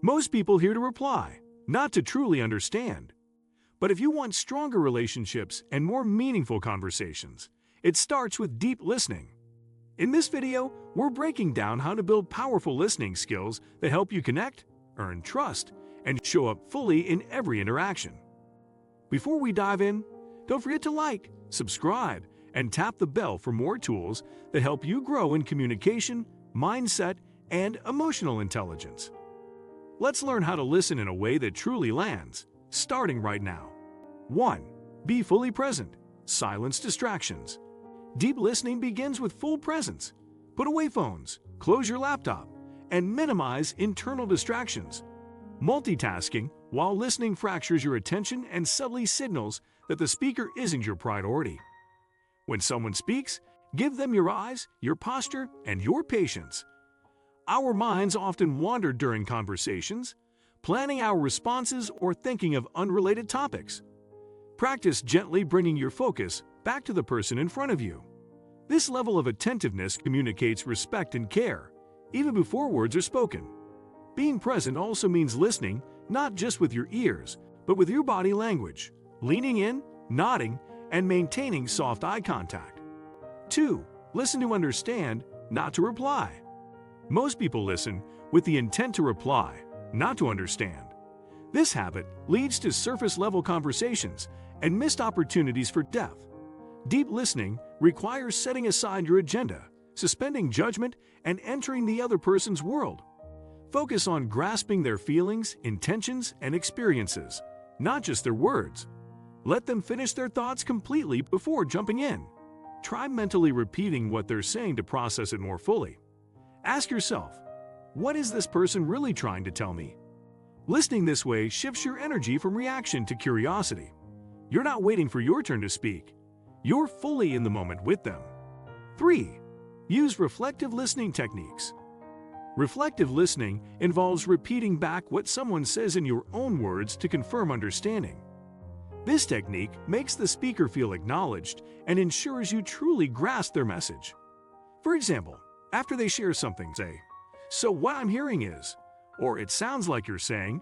Most people here to reply, not to truly understand. But if you want stronger relationships and more meaningful conversations, it starts with deep listening. In this video, we're breaking down how to build powerful listening skills that help you connect, earn trust, and show up fully in every interaction. Before we dive in, don't forget to like, subscribe, and tap the bell for more tools that help you grow in communication, mindset, and emotional intelligence. Let's learn how to listen in a way that truly lands, starting right now. 1. Be fully present. Silence distractions. Deep listening begins with full presence. Put away phones, close your laptop, and minimize internal distractions. Multitasking while listening fractures your attention and subtly signals that the speaker isn't your priority. When someone speaks, give them your eyes, your posture, and your patience. Our minds often wander during conversations, planning our responses or thinking of unrelated topics. Practice gently bringing your focus back to the person in front of you. This level of attentiveness communicates respect and care, even before words are spoken. Being present also means listening not just with your ears, but with your body language, leaning in, nodding, and maintaining soft eye contact. 2. Listen to understand, not to reply. Most people listen with the intent to reply, not to understand. This habit leads to surface-level conversations and missed opportunities for depth. Deep listening requires setting aside your agenda, suspending judgment, and entering the other person's world. Focus on grasping their feelings, intentions, and experiences, not just their words. Let them finish their thoughts completely before jumping in. Try mentally repeating what they're saying to process it more fully. Ask yourself, what is this person really trying to tell me? Listening this way shifts your energy from reaction to curiosity. You're not waiting for your turn to speak. You're fully in the moment with them. 3. Use reflective listening techniques. Reflective listening involves repeating back what someone says in your own words to confirm understanding. This technique makes the speaker feel acknowledged and ensures you truly grasp their message. For example, after they share something, say, "So what I'm hearing is," or "It sounds like you're saying."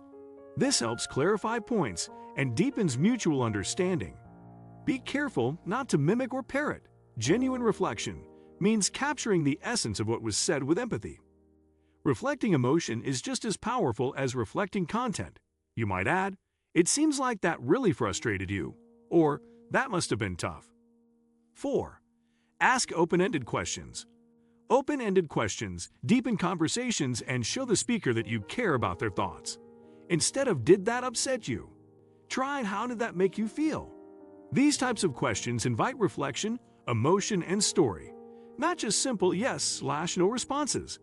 This helps clarify points and deepens mutual understanding. Be careful not to mimic or parrot. Genuine reflection means capturing the essence of what was said with empathy. Reflecting emotion is just as powerful as reflecting content. You might add, "It seems like that really frustrated you," or "That must have been tough." 4. Ask open-ended questions. Open-ended questions deepen conversations and show the speaker that you care about their thoughts. Instead of "Did that upset you?" try "How did that make you feel?" These types of questions invite reflection, emotion, and story, not just simple yes/no responses.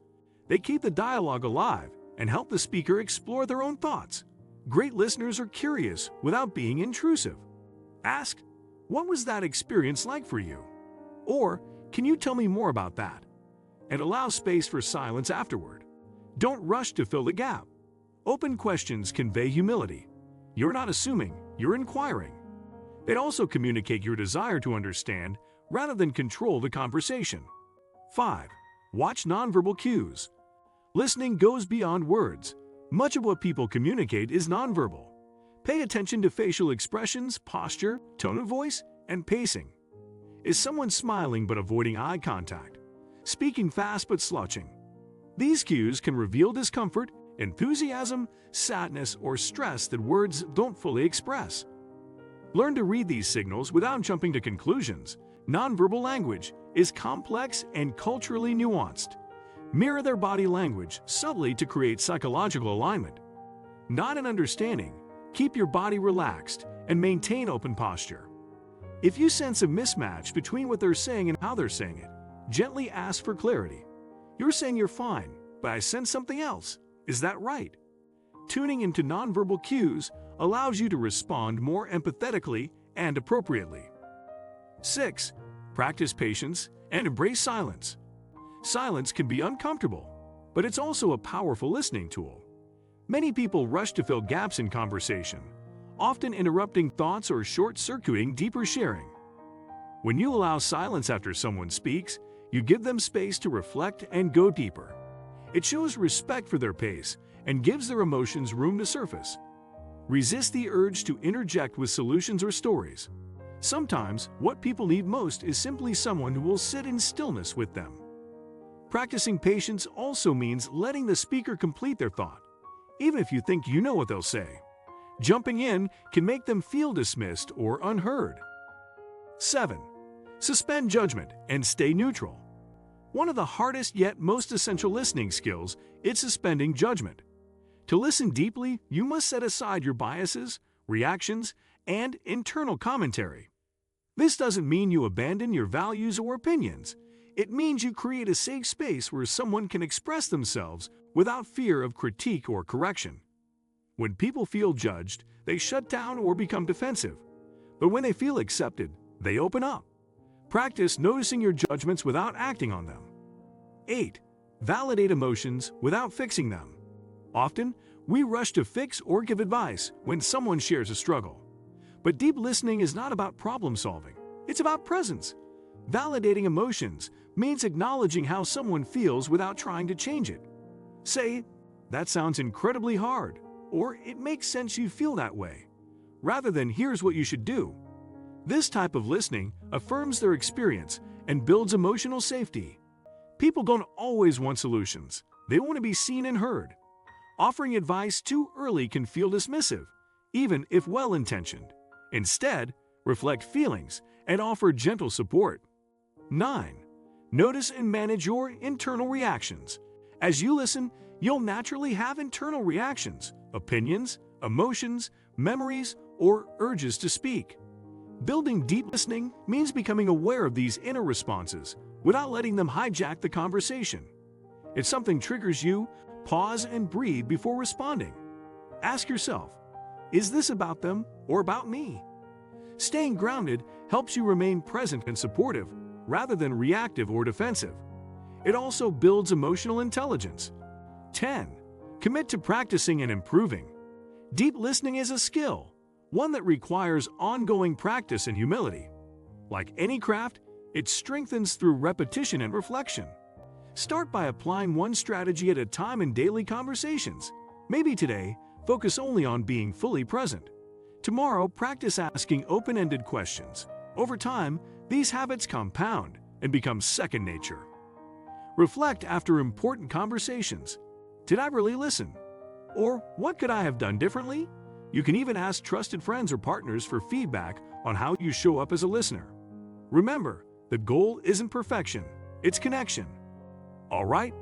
They keep the dialogue alive and help the speaker explore their own thoughts. Great listeners are curious without being intrusive. Ask, "What was that experience like for you?" Or, "Can you tell me more about that?" And allow space for silence afterward. Don't rush to fill the gap. Open questions convey humility. You're not assuming, you're inquiring. They also communicate your desire to understand rather than control the conversation. 5. Watch nonverbal cues. Listening goes beyond words. Much of what people communicate is nonverbal. Pay attention to facial expressions, posture, tone of voice, and pacing. Is someone smiling but avoiding eye contact? Speaking fast but slouching? These cues can reveal discomfort, enthusiasm, sadness, or stress that words don't fully express. Learn to read these signals without jumping to conclusions. Nonverbal language is complex and culturally nuanced. Mirror their body language subtly to create psychological alignment. Nod in understanding, keep your body relaxed, and maintain open posture. If you sense a mismatch between what they're saying and how they're saying it, gently ask for clarity. "You're saying you're fine, but I sense something else. Is that right?" Tuning into nonverbal cues allows you to respond more empathetically and appropriately. 6. Practice patience and embrace silence. Silence can be uncomfortable, but it's also a powerful listening tool. Many people rush to fill gaps in conversation, often interrupting thoughts or short-circuiting deeper sharing. When you allow silence after someone speaks, you give them space to reflect and go deeper. It shows respect for their pace and gives their emotions room to surface. Resist the urge to interject with solutions or stories. Sometimes, what people need most is simply someone who will sit in stillness with them. Practicing patience also means letting the speaker complete their thought, even if you think you know what they'll say. Jumping in can make them feel dismissed or unheard. 7. Suspend judgment and stay neutral. One of the hardest yet most essential listening skills is suspending judgment. To listen deeply, you must set aside your biases, reactions, and internal commentary. This doesn't mean you abandon your values or opinions. It means you create a safe space where someone can express themselves without fear of critique or correction. When people feel judged, they shut down or become defensive. But when they feel accepted, they open up. Practice noticing your judgments without acting on them. 8. Validate emotions without fixing them. Often, we rush to fix or give advice when someone shares a struggle. But deep listening is not about problem solving. It's about presence. Validating emotions means acknowledging how someone feels without trying to change it. Say, "That sounds incredibly hard," or "It makes sense you feel that way," rather than "Here's what you should do." This type of listening affirms their experience and builds emotional safety. People don't always want solutions. They want to be seen and heard. Offering advice too early can feel dismissive, even if well-intentioned. Instead, reflect feelings and offer gentle support. 9. Notice and manage your internal reactions. As you listen, you'll naturally have internal reactions, opinions, emotions, memories, or urges to speak. Building deep listening means becoming aware of these inner responses without letting them hijack the conversation. If something triggers you, pause and breathe before responding. Ask yourself, is this about them or about me? Staying grounded helps you remain present and supportive rather than reactive or defensive. It also builds emotional intelligence. 10. Commit to practicing and improving. Deep listening is a skill, one that requires ongoing practice and humility. Like any craft, it strengthens through repetition and reflection. Start by applying one strategy at a time in daily conversations. Maybe today, focus only on being fully present. Tomorrow, practice asking open-ended questions. Over time, these habits compound and become second nature. Reflect after important conversations. Did I really listen? Or what could I have done differently? You can even ask trusted friends or partners for feedback on how you show up as a listener. Remember, the goal isn't perfection, it's connection. All right,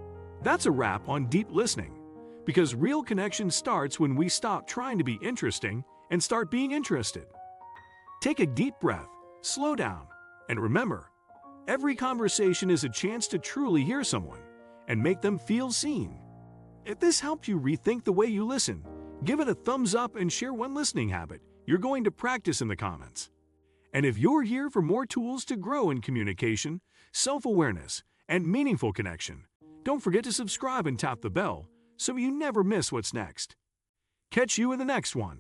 that's a wrap on deep listening. Because real connection starts when we stop trying to be interesting and start being interested. Take a deep breath, slow down, and remember, every conversation is a chance to truly hear someone and make them feel seen. If this helped you rethink the way you listen, give it a thumbs up and share one listening habit you're going to practice in the comments. And if you're here for more tools to grow in communication, self-awareness, and meaningful connection, don't forget to subscribe and tap the bell so you never miss what's next. Catch you in the next one.